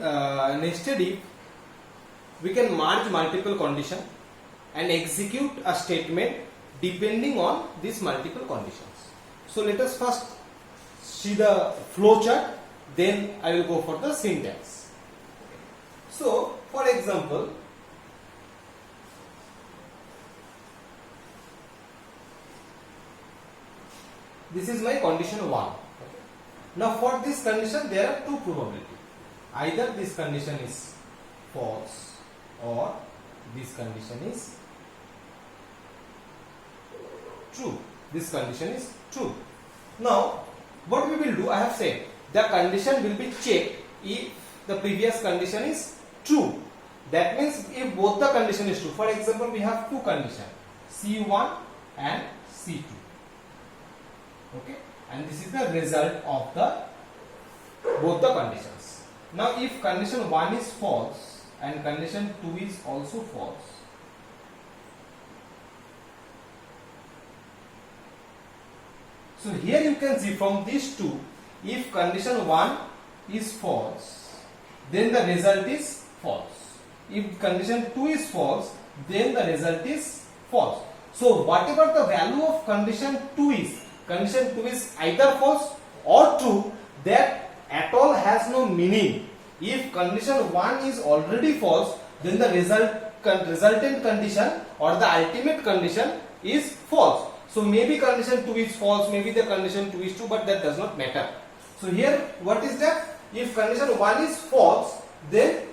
nested if, we can merge multiple condition and execute a statement depending on these multiple conditions. So let us first see the flow chart, then I will go for the syntax. So for example, this is my condition 1. Now for this condition there are two probabilities. Either this condition is false or this condition is true. This condition is true. Now what we will do, I have said the condition will be checked if the previous condition is true. That means if both the condition is true. For example, we have two conditions, C1 and C2. Okay, and this is the result of the both the conditions. Now if condition 1 is false and condition 2 is also false, so here you can see from these two, if condition 1 is false, then the result is false. If condition 2 is false, then the result is false. So whatever the value of condition 2 is either false or true, that at all has no meaning. If condition 1 is already false, then the resultant condition or the ultimate condition is false. So maybe condition 2 is false, maybe the condition 2 is true, but that does not matter. So here what is that? If condition 1 is false, then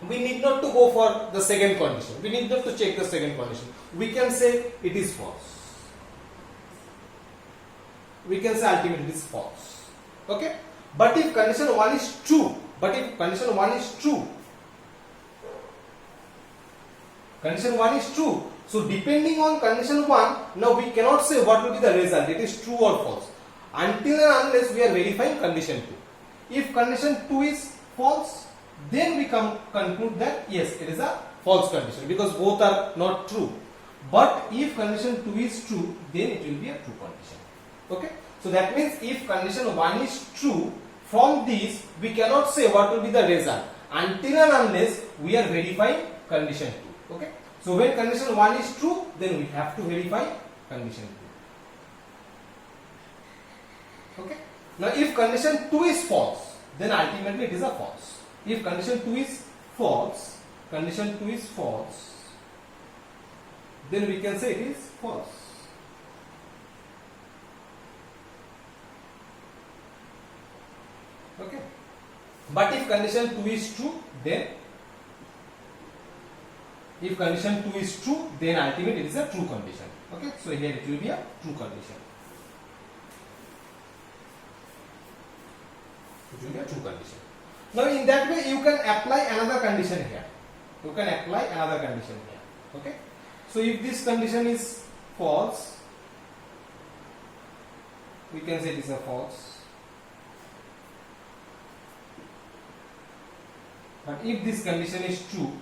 we need not to go for the second condition. We need not to check the second condition. We can say it is false. We can say ultimately it is false. Okay? But if condition 1 is true, condition 1 is true. So depending on condition 1, now we cannot say what will be the result, it is true or false, until and unless we are verifying condition 2. If condition 2 is false, then we conclude that yes, it is a false condition because both are not true. But if condition 2 is true, then it will be a true condition. Okay? So that means if condition 1 is true, from this we cannot say what will be the result until and unless we are verifying condition 2. Okay? So when condition 1 is true, then we have to verify condition 2. Okay? Now if condition 2 is false, then ultimately it is a false. If condition 2 is false, then we can say it is false. Okay? But if condition 2 is true, then ultimately it is a true condition. Okay? So here it will be a true condition. It will be a true condition. Now in that way you can apply another condition here. Okay? So if this condition is false, we can say it is a false. But if this condition is true,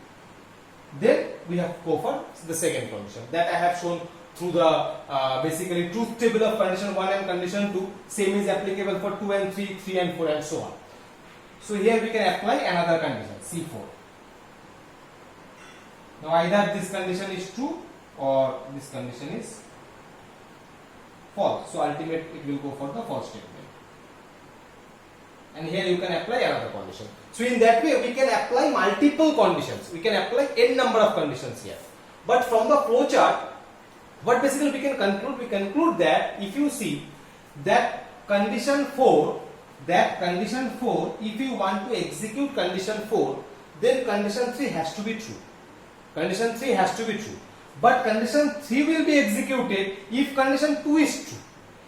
then we have to go for the second condition that I have shown through the basically truth table of condition 1 and condition 2. Same is applicable for 2 and 3, 3 and 4 and so on. So here we can apply another condition, C4. Now either this condition is true or this condition is false. So ultimately it will go for the false statement. And here you can apply another condition. So in that way we can apply multiple conditions. We can apply n number of conditions here. But from the flow chart, what basically we can conclude? We conclude that if you see that condition 4, if you want to execute condition 4, then condition 3 has to be true. But condition 3 will be executed if condition 2 is true.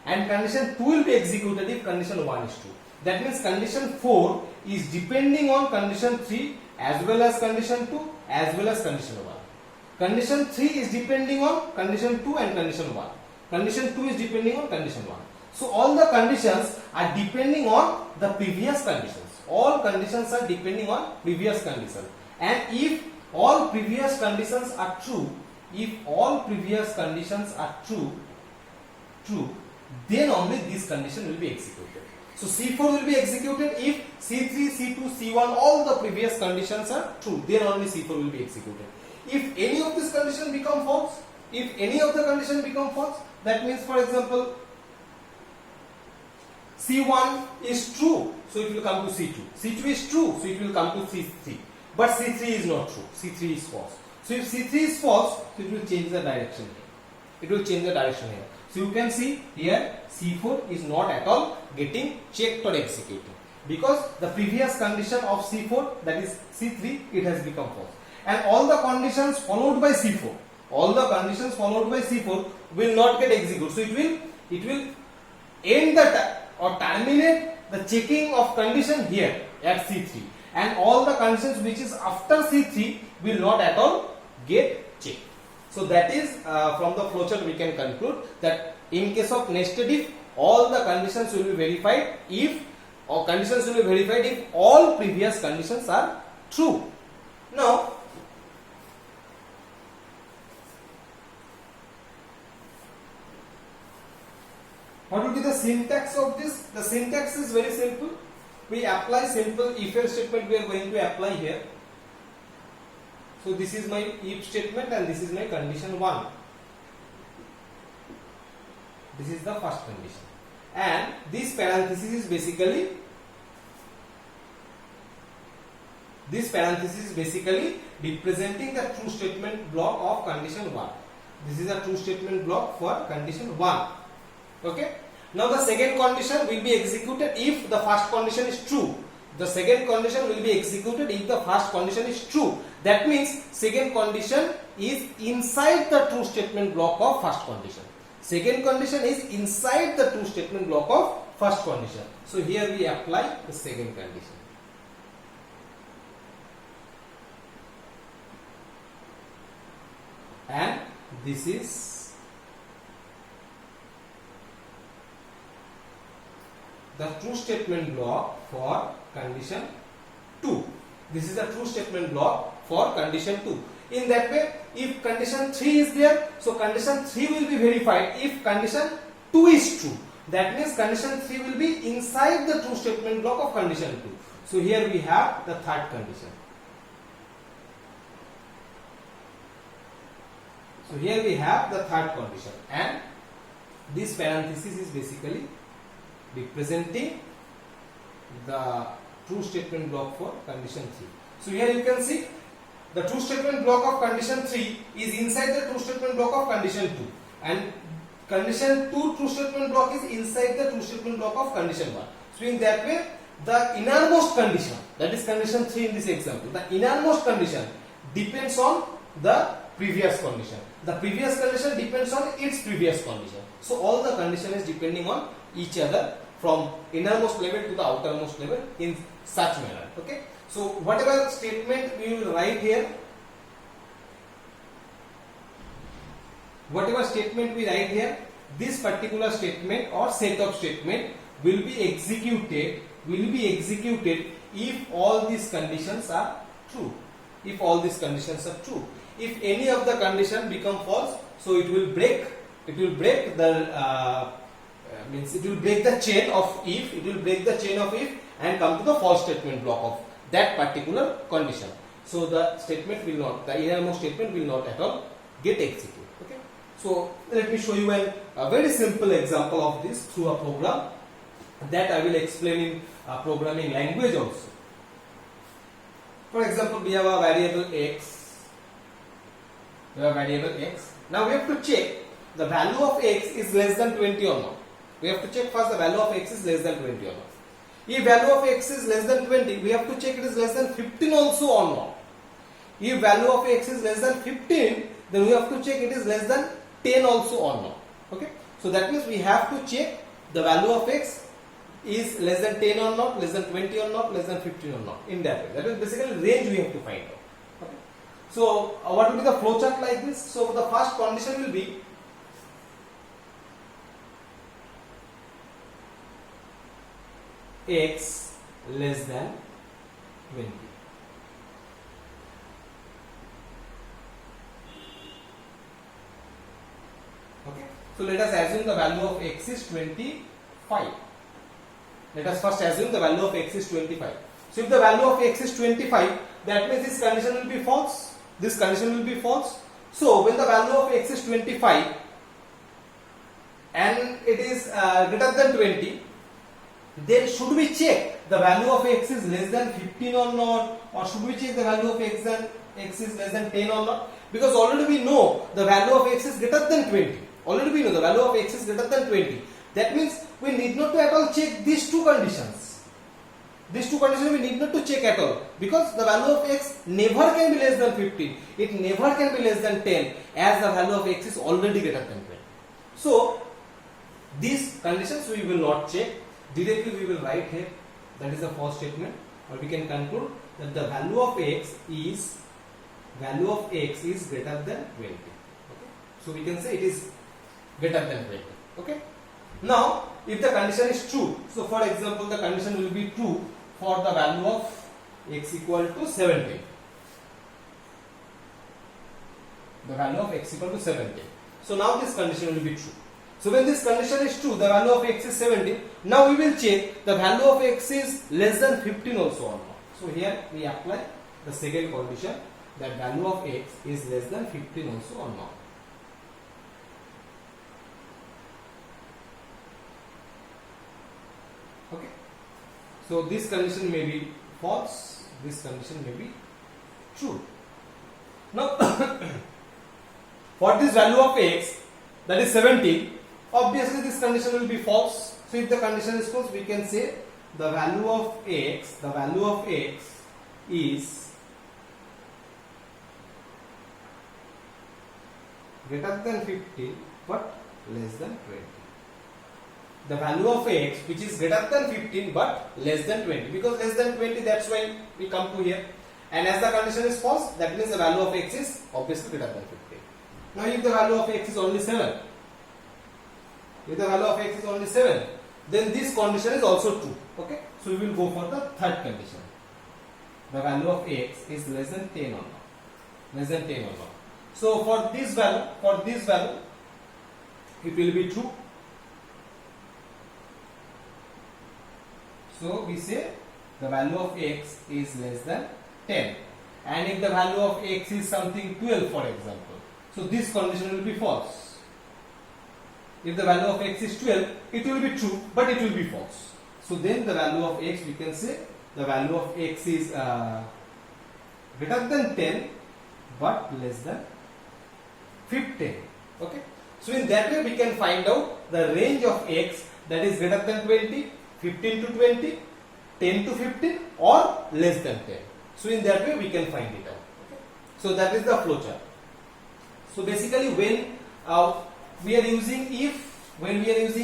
And condition 2 will be executed if condition 1 is true. That means condition 4 is depending on condition 3 as well as condition 2 as well as condition 1. Condition 3 is depending on condition 2 and condition 1. Condition 2 is depending on condition 1. So all the conditions are depending on the previous conditions. All conditions are depending on previous conditions. And if all previous conditions are true, then only this condition will be executed. So C4 will be executed if C3, C2, C1, all the previous conditions are true. Then only C4 will be executed. If any of this condition become false, if any of the condition become false, that means, for example, C1 is true, so it will come to C2. C2 is true, so it will come to C3. But C3 is not true. C3 is false. So if C3 is false, so it will change the direction here. It will change the direction here. So you can see here C4 is not at all getting checked or executed, because the previous condition of C4, that is C3, it has become false. And all the conditions followed by C4, all the conditions followed by C4 will not get executed. So it will end the or terminate the checking of condition here at C3, and all the conditions which is after C3 will not at all get checked. So that is from the flowchart we can conclude that in case of nested if, all the conditions will be verified if all previous conditions are true. Now what will be the syntax of this? The syntax is very simple. We apply simple if else statement we are going to apply here. So this is my if statement and this is my condition 1. This is the first condition. And this parenthesis is basically representing the true statement block of condition 1. This is a true statement block for condition 1. Okay. Now the second condition will be executed if the first condition is true. The second condition will be executed if the first condition is true. That means second condition is inside the true statement block of first condition. Second condition is inside the true statement block of first condition. So here we apply the second condition. And this is the true statement block for condition 2. This is the true statement block for condition 2. In that way, if condition 3 is there, so condition 3 will be verified if condition 2 is true. That means condition 3 will be inside the true statement block of condition 2. So here we have the third condition. So here we have the third condition, and this parenthesis is basically representing the true statement block for condition 3. So here you can see the true statement block of condition 3 is inside the true statement block of condition 2, and condition 2 true statement block is inside the true statement block of condition 1. So in that way, the innermost condition, that is condition 3 in this example, the innermost condition depends on the previous condition. The previous condition depends on its previous condition. So all the condition is depending on each other from innermost level to the outermost level in such manner. Okay. So whatever statement we will write here, this particular statement or set of statement will be executed if all these conditions are true. If all these conditions are true. If any of the condition become false, so it will break the chain of if, and come to the false statement block of that particular condition. So the statement will not, the innermost statement will not at all get executed. Okay. So let me show you a very simple example of this through a program that I will explain in programming language also. For example, we have a variable x. Now we have to check the value of x is less than 20 or not. We have to check first the value of x is less than 20 or not. If value of x is less than 20, we have to check it is less than 15 also or not. If value of x is less than 15, then we have to check it is less than 10 also or not. Okay. So that means we have to check the value of x is less than 10 or not, less than 20 or not, less than 15 or not. In that way, that is basically range we have to find out. Okay. So what will be the flowchart like this? So the first condition will be x less than 20. Okay. So let us assume the value of x is 25. Let us first assume the value of x is 25. So if the value of x is 25, that means this condition will be false. This condition will be false. So when the value of x is 25 and it is greater than 20, then should we check the value of x is less than 15 or not, or should we check the value of x is less than 10 or not? Because already we know the value of x is greater than 20. Already we know the value of x is greater than 20. That means we need not to at all check these two conditions. These two conditions we need not to check at all, because the value of x never can be less than 15. It never can be less than 10, as the value of x is already greater than 20. So these conditions we will not check. Directly we will write here, that is the first statement, or we can conclude that the value of x is greater than 20. Okay? So we can say it is greater than 20. Okay? Now if the condition is true, so for example the condition will be true for the value of x equal to 17. The value of x equal to 17. So now this condition will be true. So when this condition is true, the value of x is 17. Now we will check the value of x is less than 15 also or not. So here we apply the second condition, that value of x is less than 15 also or not. Okay. So this condition may be false, this condition may be true. Now for this value of x, that is 17, obviously this condition will be false. So if the condition is false, we can say the value of x is greater than 15 but less than 20. The value of x which is greater than 15 but less than 20, because less than 20, that's why we come to here. And as the condition is false, that means the value of x is obviously greater than 15. Now if the value of x is only 7, then this condition is also true. Okay, so we will go for the third condition. The value of x is less than 10 or not. So for this value, it will be true. So we say the value of x is less than 10, and if the value of x is something 12, for example, so this condition will be false. If the value of x is 12, it will be true, but it will be false. So then the value of x, we can say the value of x is greater than 10 but less than 15. Okay. So in that way we can find out the range of x, that is greater than 20, 15 to 20, 10 to 15, or less than 10. So in that way we can find it out. Okay. So that is the flowchart. So basically when we are using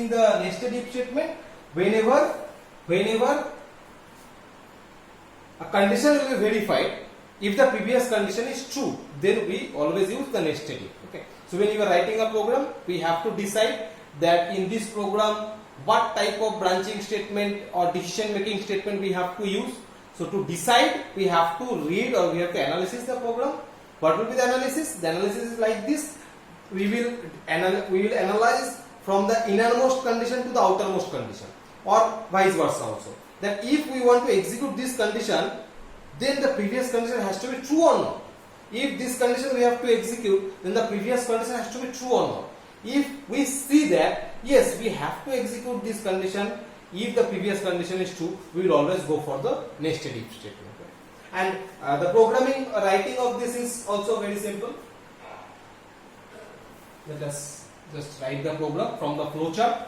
the nested if statement, whenever a condition will be verified, if the previous condition is true, then we always use the nested if. Okay. So when you are writing a program, we have to decide that in this program what type of branching statement or decision making statement we have to use. So to decide, we have to read or we have to analyze the program. What will be the analysis? The analysis is like this. We will analyze from the innermost condition to the outermost condition, or vice versa also. That if we want to execute this condition, then the previous condition has to be true or not. If this condition we have to execute, then the previous condition has to be true or not. If we see that yes, we have to execute this condition, if the previous condition is true, we will always go for the nested if statement. And the programming writing of this is also very simple. Let us just write the program from the flowchart.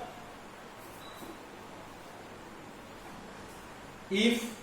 If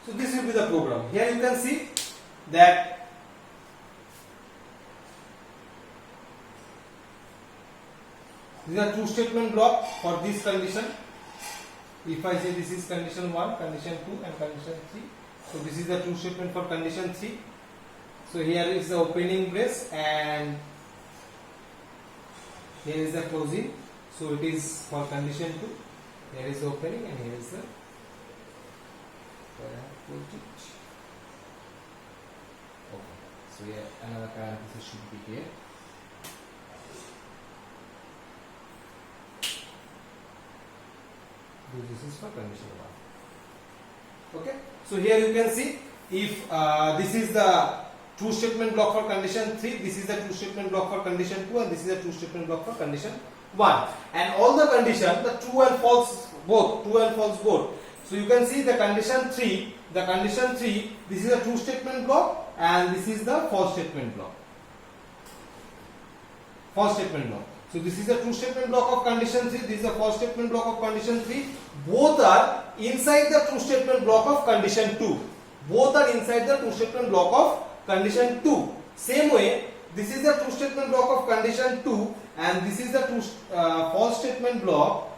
So this will be the program. Here you can see that this is a true statement block for this condition. If I say this is condition 1, condition 2 and condition 3. So this is the true statement for condition 3. So here is the opening brace and here is the closing. So it is for condition 2. Here is the opening and here is the closed. Okay. So here another parenthesis should be here. This is for condition 1. Okay. So here you can see if this is the true statement block for condition 3, this is the true statement block for condition 2 and this is the true statement block for condition 1. And all the condition, the true and false both, true and false both. So you can see the condition 3, this is a true statement block and this is the false statement block. So this is the true statement block of condition 3, this is the false statement block of condition 3. Both are inside the true statement block of condition 2. Both are inside the true statement block of condition 2. Same way, this is the true statement block of condition 2 and this is the true false statement block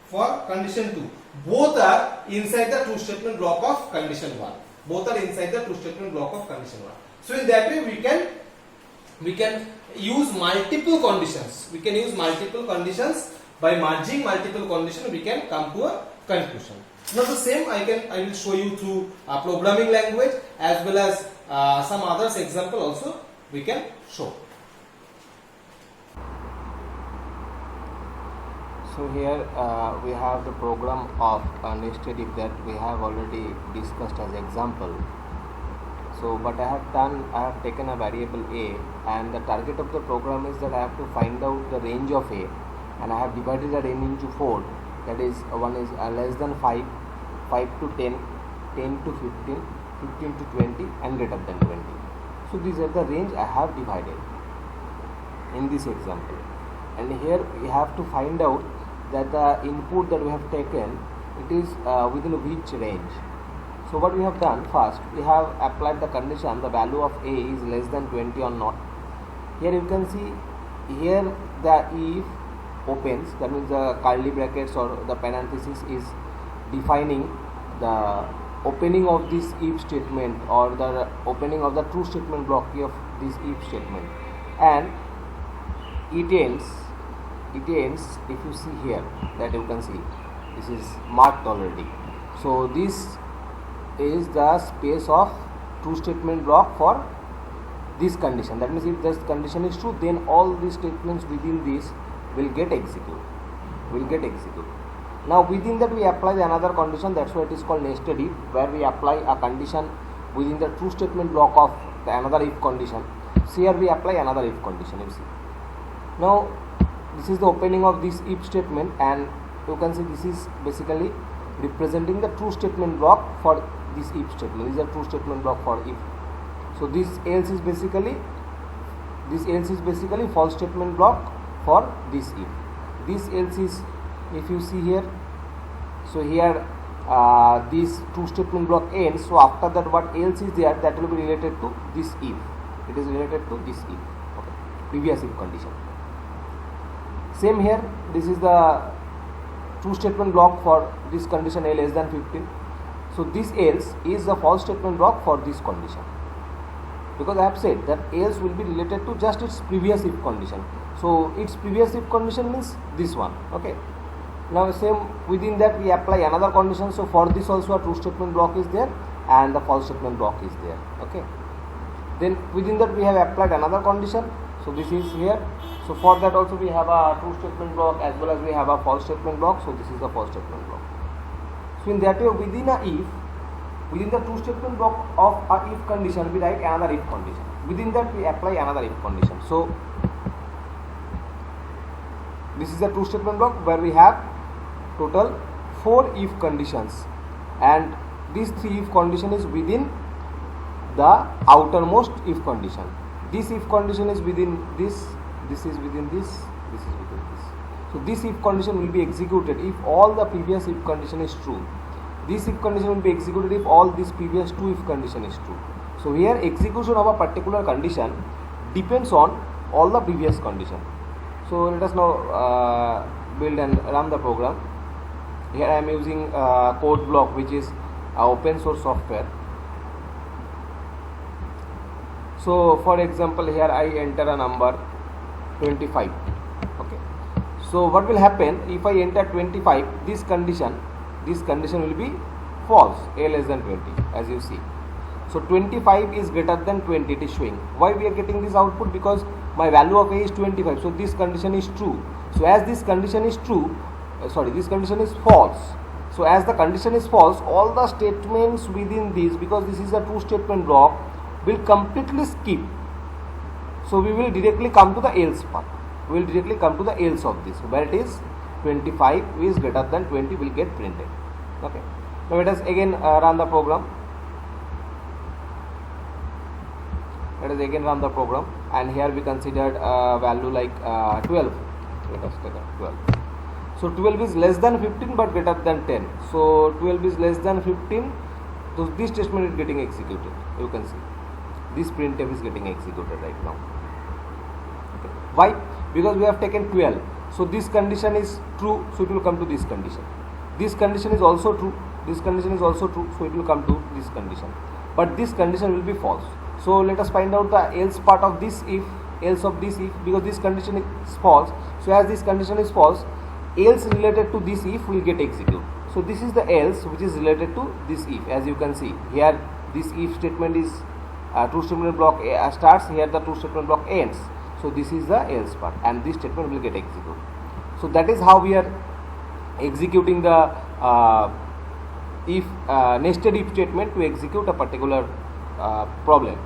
for condition 2. Both are inside the true statement block of condition 1. Both are inside the true statement block of condition 1. So in that way we can use multiple conditions. We can use multiple conditions. By merging multiple conditions, we can come to a conclusion. Now the same I will show you through a programming language as well as some others example also we can show. So here we have the program of nested if that we have already discussed as example. So but I have taken a variable a and the target of the program is that I have to find out the range of a and I have divided the range into 4, that is one is less than 5, 5 to 10, 10 to 15, 15 to 20 and greater than 20. So these are the range I have divided in this example, and here we have to find out that the input that we have taken, it is within which range. So what we have done, first we have applied the condition the value of a is less than 20 or not. Here you can see here the if opens, that means the curly brackets or the parenthesis is defining the opening of this if statement or the opening of the true statement block of this if statement, and it ends if you see here that you can see this is marked already. So this is the space of true statement block for this condition. That means if this condition is true, then all these statements within this will get executed. Now within that we apply the another condition, that's why it is called nested if, where we apply a condition within the true statement block of the another if condition. So here we apply another if condition, you see. Now this is the opening of this if statement and you can see this is basically representing the true statement block for this if statement. This is a true statement block for if. So this else is basically false statement block for this if. This else is, if you see here, so here this true statement block ends, so after that what else is there, that will be related to this if. It is related to this if, okay, previous if condition. Same here, this is the true statement block for this condition a less than 15. So this else is the false statement block for this condition, because I have said that else will be related to just its previous if condition. So its previous if condition means this one, okay. Now same within that we apply another condition. So for this also a true statement block is there and the false statement block is there, okay. Then within that we have applied another condition. So this is here. So for that also we have a true statement block as well as we have a false statement block. So this is the false statement block. So in that way within a if, within the true statement block of a if condition we write another if condition. Within that we apply another if condition. So this is the true statement block where we have total 4 if conditions, and these 3 if condition is within the outermost if condition. This if condition is within this, this is within this, this is within this. So this if condition will be executed if all the previous if condition is true. This if condition will be executed if all these previous two if condition is true. So here execution of a particular condition depends on all the previous condition. So let us now build and run the program. Here I am using code block, which is open source software. So for example, here I enter a number 25. Okay. So what will happen if I enter 25? This condition will be false, a less than 20, as you see. So 25 is greater than 20, it is showing. Why we are getting this output? Because my value of a is 25, so this condition is true. So as this condition is true, this condition is false. So as the condition is false, all the statements within this, because this is a true statement block, will completely skip. So we will directly come to the else part. We will directly come to the else of this, where it is 25 is greater than 20 will get printed. Okay. Now let us again run the program. Let us again run the program, and here we considered a value like 12. Let us take a 12. So 12 is less than 15 but greater than 10. So 12 is less than 15. So this statement is getting executed. You can see this printf is getting executed right now. Okay. Why? Because we have taken 12. So this condition is true, so it will come to this condition. This condition is also true. This condition is also true, so it will come to this condition. But this condition will be false. So let us find out the else part of this if, else of this if, because this condition is false. So as this condition is false, else related to this if will get executed. So this is the else which is related to this if. As you can see here, this if statement is true statement block starts, here the true statement block ends. So this is the else part, and this statement will get executed. So that is how we are executing the if nested if statement to execute a particular problem.